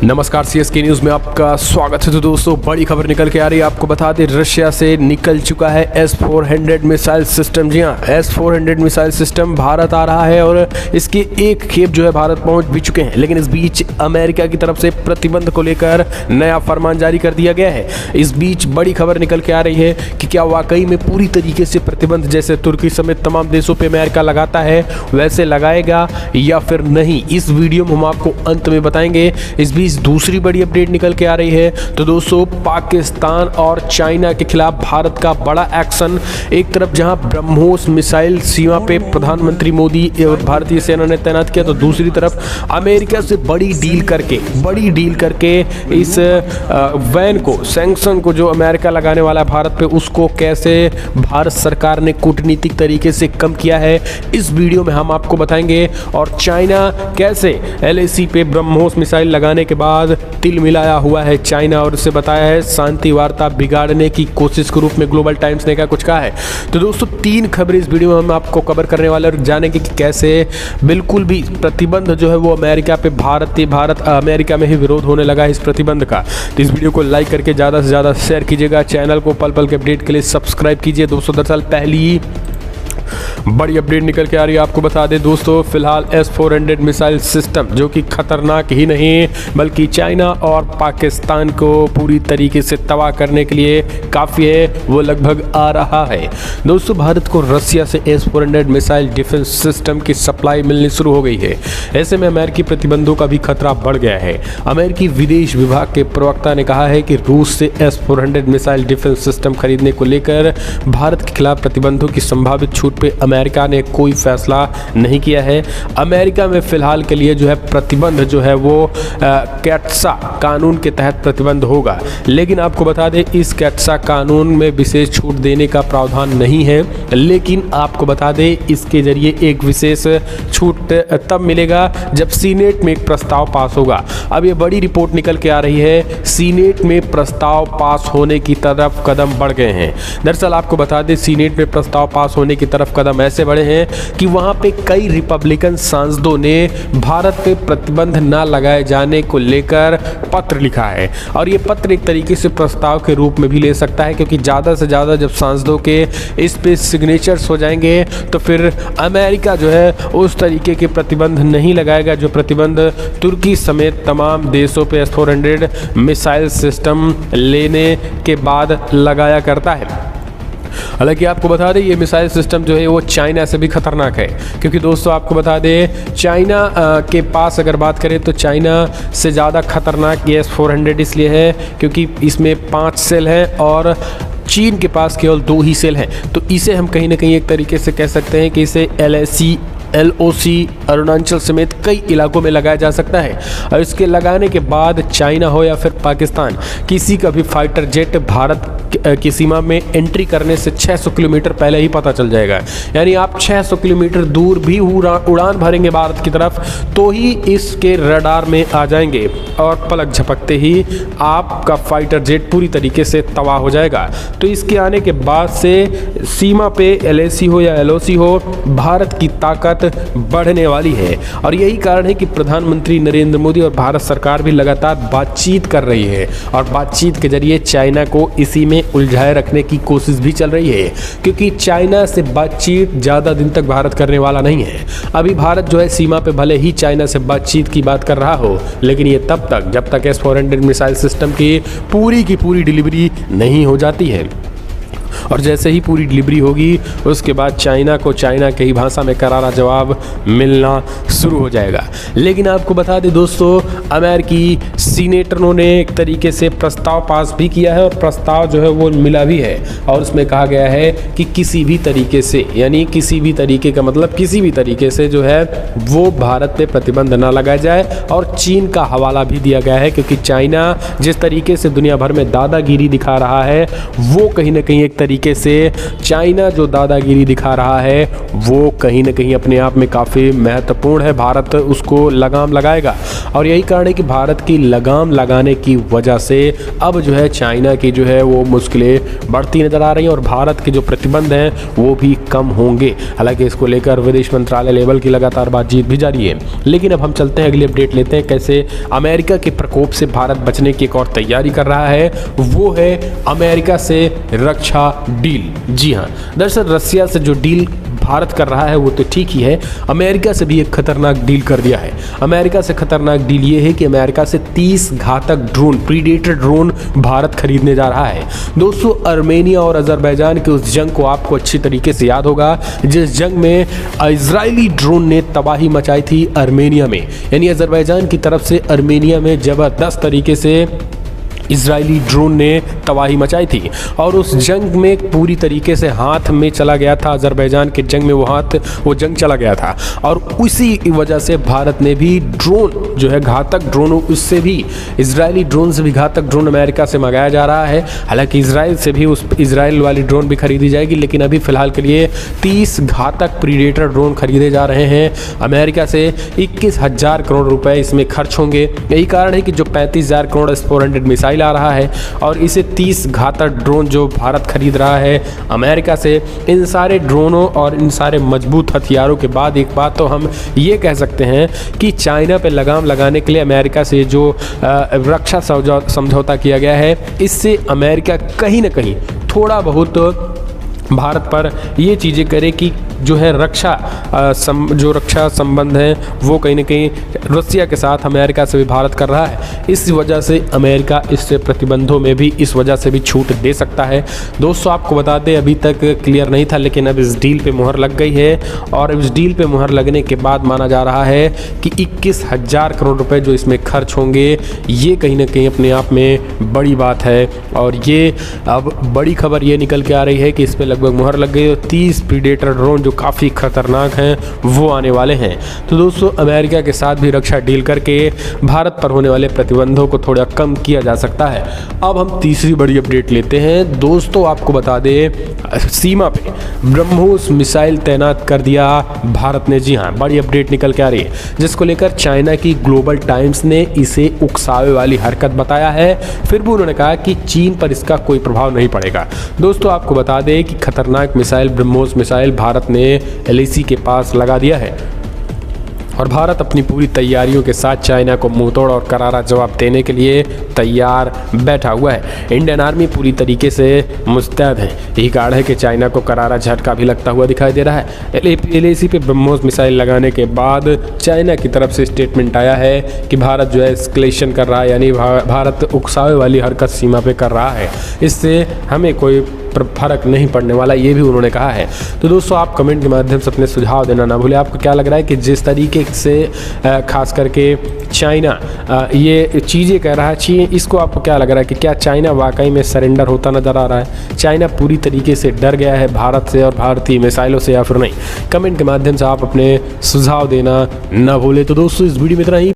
नमस्कार, CSK news में आपका स्वागत है। तो दोस्तों, बड़ी खबर निकल के आ रही है। आपको बता दें, रशिया से निकल चुका है S-400 मिसाइल सिस्टम। जी हाँ, S-400 मिसाइल सिस्टम भारत आ रहा है और इसके एक खेप जो है भारत पहुंच भी चुके हैं। लेकिन इस बीच अमेरिका की तरफ से प्रतिबंध को लेकर नया फरमान जारी कर दिया गया है। इस बीच बड़ी खबर निकल के आ रही है कि क्या वाकई में पूरी तरीके से प्रतिबंध जैसे तुर्की समेत तमाम देशों पर अमेरिका लगाता है वैसे लगाएगा या फिर नहीं। इस वीडियो में हम आपको अंत में बताएंगे। इस बीच दूसरी बड़ी अपडेट निकल के आ रही है। तो दोस्तों, पाकिस्तान और चाइना के खिलाफ भारत का बड़ा एक्शन। एक तरफ जहां ब्रह्मोस मिसाइल सीमा पे प्रधानमंत्री मोदी और भारतीय सेना ने तैनात किया, तो दूसरी तरफ अमेरिका से बड़ी डील करके इस वैन को, सैंक्शन को जो अमेरिका लगाने वाला है भारत पे, उसको कैसे भारत सरकार ने कूटनीतिक तरीके से कम किया है, इस वीडियो में हम आपको बताएंगे। और चाइना कैसे LAC पे ब्रह्मोस मिसाइल लगाने के बाद तिल मिलाया हुआ है चाइना, और उसे बताया है शांति वार्ता बिगाड़ने की कोशिश के रूप में। ग्लोबल टाइम्स ने क्या कुछ कहा है। तो दोस्तों, 3 खबरें इस वीडियो में हम आपको कवर करने वाले और जानेंगे कि कैसे बिल्कुल भी प्रतिबंध जो है वो अमेरिका पे भारत अमेरिका में ही विरोध होने लगा है इस प्रतिबंध का। तो इस वीडियो को लाइक करके ज़्यादा से ज़्यादा शेयर कीजिएगा। चैनल को पल पल के अपडेट के लिए सब्सक्राइब कीजिए। दोस्तों, दरअसल पहली बड़ी अपडेट निकल के आ रही है। आपको बता दें दोस्तों, फिलहाल S-400 मिसाइल सिस्टम जो कि खतरनाक ही नहीं बल्कि चाइना और पाकिस्तान को पूरी तरीके से तबाह करने के लिए काफ़ी है, वो लगभग आ रहा है। दोस्तों, भारत को रसिया से S-400 मिसाइल डिफेंस सिस्टम की सप्लाई मिलनी शुरू हो गई है। ऐसे में अमेरिकी प्रतिबंधों का भी खतरा बढ़ गया है। अमेरिकी विदेश विभाग के प्रवक्ता ने कहा है कि रूस से S-400 मिसाइल डिफेंस सिस्टम खरीदने को लेकर भारत के खिलाफ प्रतिबंधों की संभावित छूट पे अमेरिका ने कोई फैसला नहीं किया है। अमेरिका में फिलहाल के लिए जो है प्रतिबंध जो है वो कैट्सा कानून के तहत प्रतिबंध होगा। लेकिन आपको बता दें, इस कैट्सा कानून में विशेष छूट देने का प्रावधान नहीं है। लेकिन आपको बता दें, इसके जरिए एक विशेष छूट तब मिलेगा जब सीनेट में एक प्रस्ताव पास होगा। अब ये बड़ी रिपोर्ट निकल के आ रही है, सीनेट में प्रस्ताव पास होने की तरफ कदम बढ़ गए हैं। दरअसल आपको बता दें, सीनेट में प्रस्ताव पास होने की तरफ कदम ऐसे बढ़े हैं कि वहां पे कई रिपब्लिकन सांसदों ने भारत पे प्रतिबंध ना लगाए जाने को लेकर पत्र लिखा है। और ये पत्र एक तरीके से प्रस्ताव के रूप में भी ले सकता है, क्योंकि ज़्यादा से ज़्यादा जब सांसदों के इस पे सिग्नेचर्स हो जाएंगे तो फिर अमेरिका जो है उस तरीके के प्रतिबंध नहीं लगाएगा जो प्रतिबंध तुर्की समेत तमाम देशों पे S-400 मिसाइल सिस्टम लेने के बाद लगाया करता है। हालांकि आपको बता दें, ये मिसाइल सिस्टम जो है वो चाइना से भी खतरनाक है, क्योंकि दोस्तों आपको बता दें, चाइना के पास अगर बात करें तो चाइना से ज़्यादा खतरनाक ये S-400 इसलिए है क्योंकि इसमें 5 सेल हैं और चीन के पास केवल 2 ही सेल हैं। तो इसे हम कहीं ना कहीं एक तरीके से कह सकते हैं कि इसे LOC अरुणाचल समेत कई इलाकों में लगाया जा सकता है। और इसके लगाने के बाद चाइना हो या फिर पाकिस्तान, किसी का भी फाइटर जेट भारत की सीमा में एंट्री करने से 600 किलोमीटर पहले ही पता चल जाएगा। यानी आप 600 किलोमीटर दूर भी उड़ान भरेंगे भारत की तरफ तो ही इसके रडार में आ जाएंगे, और पलक झपकते ही आपका फाइटर जेट पूरी तरीके से तबाह हो जाएगा। तो इसके आने के बाद से सीमा पे LAC हो या LOC हो, भारत की ताकत बढ़ने वाली है। और यही कारण है कि प्रधानमंत्री नरेंद्र मोदी और भारत सरकार भी लगातार बातचीत कर रही है, और बातचीत के जरिए चाइना को इसी में उलझाए रखने की कोशिश भी चल रही है, क्योंकि चाइना से बातचीत ज़्यादा दिन तक भारत करने वाला नहीं है। अभी भारत जो है सीमा पे भले ही चाइना से बातचीत की बात कर रहा हो, लेकिन ये तब तक जब तक S-400 मिसाइल सिस्टम की पूरी डिलीवरी नहीं हो जाती है। और जैसे ही पूरी डिलीवरी होगी उसके बाद चाइना को चाइना की ही भाषा में करारा जवाब मिलना शुरू हो जाएगा। लेकिन आपको बता दें दोस्तों, अमेरिकी सीनेटरों ने एक तरीके से प्रस्ताव पास भी किया है, और प्रस्ताव जो है वो मिला भी है। और उसमें कहा गया है कि किसी भी तरीके से, यानी किसी भी तरीके का मतलब किसी भी तरीके से जो है वो भारत पे प्रतिबंध ना लगाया जाए। और चीन का हवाला भी दिया गया है, क्योंकि चाइना जिस तरीके से दुनिया भर में दादागिरी दिखा रहा है, वो कहीं ना कहीं एक तरीके से चाइना जो दादागिरी दिखा रहा है वो कहीं ना कहीं अपने आप में काफ़ी महत्वपूर्ण है। भारत उसको लगाम लगाएगा और यही कारण है कि भारत की लगाम लगाने की वजह से अब जो है चाइना की जो है वो मुश्किलें बढ़ती नज़र आ रही हैं और भारत के जो प्रतिबंध हैं वो भी कम होंगे। हालांकि इसको लेकर विदेश मंत्रालय लेवल की लगातार बातचीत भी जारी है। लेकिन अब हम चलते हैं, अगली अपडेट लेते हैं कैसे अमेरिका के प्रकोप से भारत बचने की एक और तैयारी कर रहा है, वो है अमेरिका से रक्षा डील। जी हाँ, दरअसल रसिया से जो डील भारत कर रहा है वो तो ठीक ही है, अमेरिका से भी एक खतरनाक डील कर दिया है। अमेरिका से खतरनाक डील ये है कि अमेरिका से 30 घातक ड्रोन, प्रीडेटर ड्रोन भारत खरीदने जा रहा है। दोस्तों, अर्मेनिया और अजरबैजान की उस जंग को आपको अच्छी तरीके से याद होगा जिस जंग में इजरायली ड्रोन ने तबाही मचाई थी अर्मेनिया में, यानी अजरबैजान की तरफ से अर्मेनिया में ज़बरदस्त तरीके से इजरायली ड्रोन ने तबाही मचाई थी और उस जंग में पूरी तरीके से हाथ में चला गया था, अजरबैजान के जंग में वो जंग चला गया था और उसी वजह से भारत ने भी ड्रोन जो है घातक ड्रोन, उससे भी इजरायली ड्रोन से भी घातक ड्रोन अमेरिका से मंगाया जा रहा है। हालांकि इजराइल से भी उस इजराइल वाली ड्रोन भी खरीदी जाएगी, लेकिन अभी फिलहाल के लिए 30 घातक प्रीडेटर ड्रोन खरीदे जा रहे हैं अमेरिका से। 21,000 करोड़ रुपए इसमें खर्च होंगे। यही कारण है कि जो 35,000 करोड़ S-400 मिसाइल आ रहा है और इसे 30 घातक ड्रोन जो भारत खरीद रहा है अमेरिका से, इन सारे ड्रोनों और इन सारे मजबूत हथियारों के बाद एक बात तो हम ये कह सकते हैं कि चाइना पे लगाम लगाने के लिए अमेरिका से जो रक्षा समझौता किया गया है, इससे अमेरिका कहीं ना कहीं थोड़ा बहुत भारत पर ये चीज़ें करे कि जो है रक्षा संबंध है वो कहीं ना कहीं रसिया के साथ अमेरिका से भी भारत कर रहा है। इस वजह से अमेरिका इससे प्रतिबंधों में भी इस वजह से भी छूट दे सकता है। दोस्तों, आपको बता दें अभी तक क्लियर नहीं था, लेकिन अब इस डील पे मुहर लग गई है और इस डील पे मुहर लगने के बाद माना जा रहा है कि 21,000 करोड़ रुपए जो इसमें खर्च होंगे, ये कहीं ना कहीं अपने आप में बड़ी बात है और ये अब बड़ी खबर ये निकल के आ रही है कि इस पर लगभग मुहर लग गई और 30 प्रीडेटर ड्रोन जो काफ़ी खतरनाक हैं वो आने वाले हैं। तो दोस्तों, अमेरिका के साथ भी रक्षा डील करके भारत पर होने वाले प्रतिबंधों को थोड़ा कम किया जा सकता है। अब हम तीसरी बड़ी अपडेट लेते हैं। दोस्तों, आपको बता दें सीमा पे ब्रह्मोस मिसाइल तैनात कर दिया भारत ने। जी हाँ, बड़ी अपडेट निकल के आ रही है जिसको लेकर चाइना की ग्लोबल टाइम्स ने इसे उकसावे वाली हरकत बताया है। फिर भी उन्होंने कहा कि चीन पर इसका कोई प्रभाव नहीं पड़ेगा। दोस्तों, आपको बता दें कि खतरनाक मिसाइल ब्रह्मोस मिसाइल भारत ने LAC के पास लगा दिया है और भारत अपनी पूरी तैयारियों के साथ चाइना को मुंहतोड़ और करारा जवाब देने के लिए तैयार बैठा हुआ है। इंडियन आर्मी पूरी तरीके से मुस्तैद है। यही कारण है कि चाइना को करारा झटका भी लगता हुआ दिखाई दे रहा है। LAC पे ब्रह्मोस मिसाइल लगाने के बाद चाइना की तरफ से स्टेटमेंट आया है कि भारत जो है एस्केलेशन कर रहा है, यानी भारत उकसावे वाली हरकत सीमा पे कर रहा है। इससे हमें कोई फर्क नहीं पड़ने वाला, ये भी उन्होंने कहा है। तो दोस्तों, आप कमेंट के माध्यम से अपने सुझाव देना ना भूलें। आपको क्या लग रहा है कि जिस तरीके से खास करके चाइना ये चीज़ें कह रहा है, इसको आपको क्या लग रहा है कि क्या चाइना वाकई में सरेंडर होता नज़र आ रहा है? चाइना पूरी तरीके से डर गया है भारत से और भारतीय मिसाइलों से, या फिर नहीं? कमेंट के माध्यम से आप अपने सुझाव देना ना भूलें। तो दोस्तों, इस वीडियो में इतना ही।